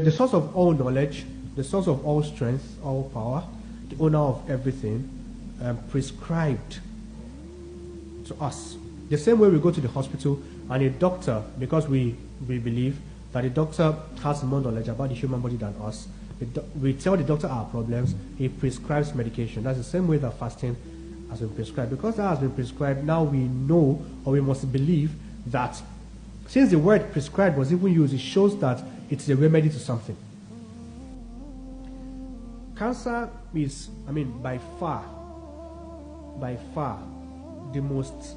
The source of all knowledge, the source of all strength, all power, the owner of everything, prescribed to us. The same way we go to the hospital and a doctor, because we believe that a doctor has more knowledge about the human body than us, we tell the doctor our problems, he prescribes medication. That's the same way that fasting has been prescribed. Because that has been prescribed, now we know, or we must believe, that since the word prescribed was even used, it shows that it's a remedy to something. Cancer is, by far, the most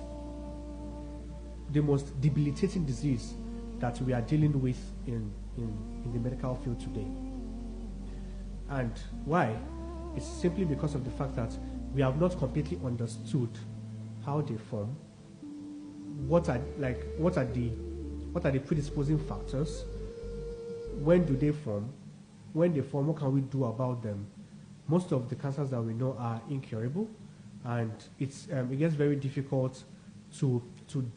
debilitating disease that we are dealing with in the medical field today. And why? It's simply because of the fact that we have not completely understood how they form, what are the predisposing factors, when do they form, when they form, what can we do about them. Most of the cancers that we know are incurable, and it gets very difficult to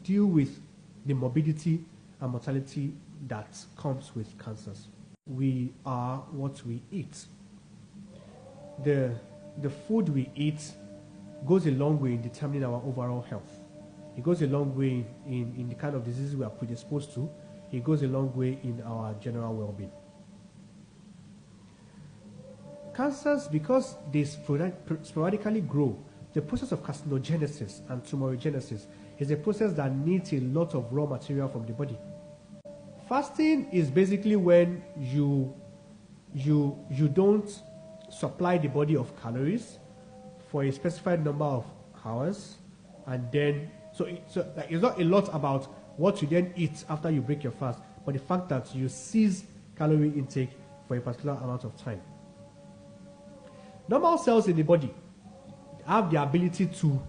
deal with the morbidity and mortality that comes with cancers. We are what we eat. The food we eat goes a long way in determining our overall health. It goes a long way in the kind of diseases we are predisposed to. It goes a long way in our general well-being. Cancers, because they sporadically grow, the process of carcinogenesis and tumorigenesis is a process that needs a lot of raw material from the body. Fasting is basically when you don't supply the body of calories for a specified number of hours, and then so it's not a lot about what you then eat after you break your fast, but the fact that you cease calorie intake for a particular amount of time. Normal cells in the body have the ability to,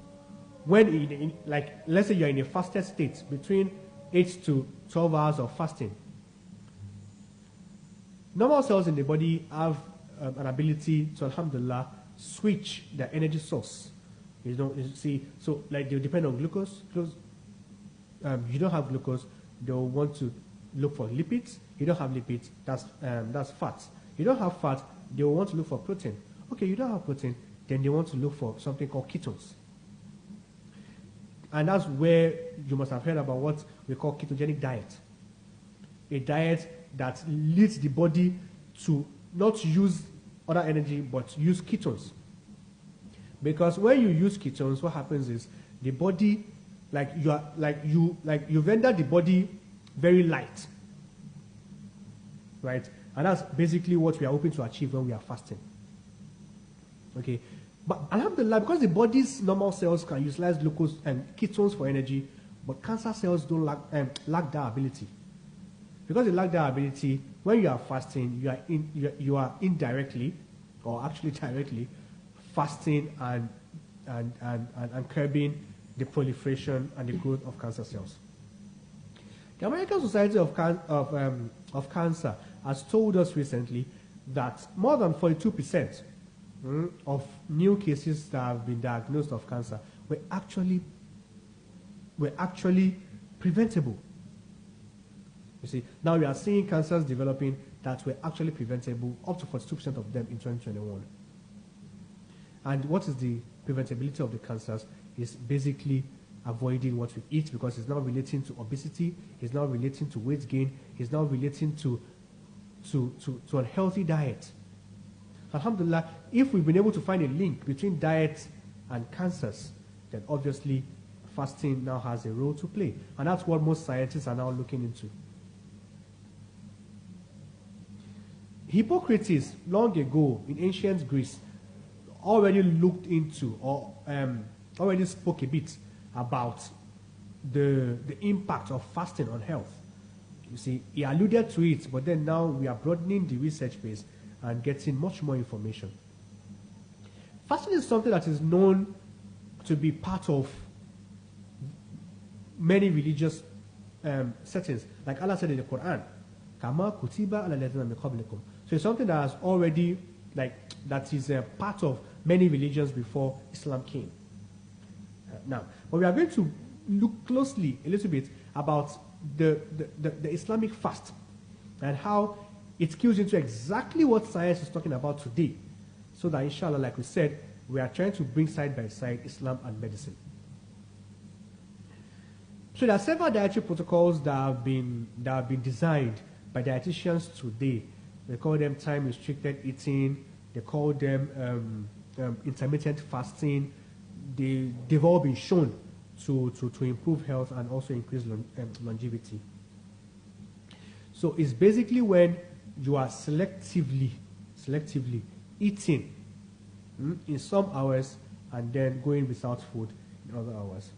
when let's say you're in a fasted state, between 8 to 12 hours of fasting, normal cells in the body have an ability to, alhamdulillah, switch their energy source. You see, so like they depend on glucose. You don't have glucose, they'll want to look for lipids. You don't have lipids, that's fat. You don't have fat, they'll want to look for protein. Okay, you don't have protein, then they want to look for something called ketones. And that's where you must have heard about what we call ketogenic diet. A diet that leads the body to not use other energy, but use ketones. Because when you use ketones, what happens is the body, you render the body very light, right? And that's basically what we are hoping to achieve when we are fasting. Okay, but alhamdulillah, because the body's normal cells can utilize glucose and ketones for energy, but cancer cells don't lack that ability. Because they lack that ability, when you are fasting, you are indirectly, or actually directly, fasting and curbing the proliferation and the growth of cancer cells. The American Society of Cancer has told us recently that more than 42% of new cases that have been diagnosed of cancer were actually preventable. You see, now we are seeing cancers developing that were actually preventable, up to 42% of them in 2021. And what is the preventability of the cancers? Is basically avoiding what we eat, because it's now relating to obesity, it's now relating to weight gain, it's now relating to unhealthy diet. Alhamdulillah, if we've been able to find a link between diet and cancers, then obviously fasting now has a role to play. And that's what most scientists are now looking into. Hippocrates, long ago in ancient Greece, already looked into, or already spoke a bit about the impact of fasting on health. You see, he alluded to it, but then now we are broadening the research base and getting much more information. Fasting is something that is known to be part of many religious settings. Like Allah said in the Quran, Kama kutiba ala ladina min qablikum. So it's something that has already, that is a part of many religions before Islam came. Now, but we are going to look closely a little bit about the Islamic fast and how it kills into exactly what science is talking about today. So that inshallah, like we said, we are trying to bring side by side Islam and medicine. So there are several dietary protocols that have been designed by dietitians today. They call them time-restricted eating. They call them intermittent fasting. They've all been shown to improve health and also increase longevity. So it's basically when you are selectively eating in some hours and then going without food in other hours.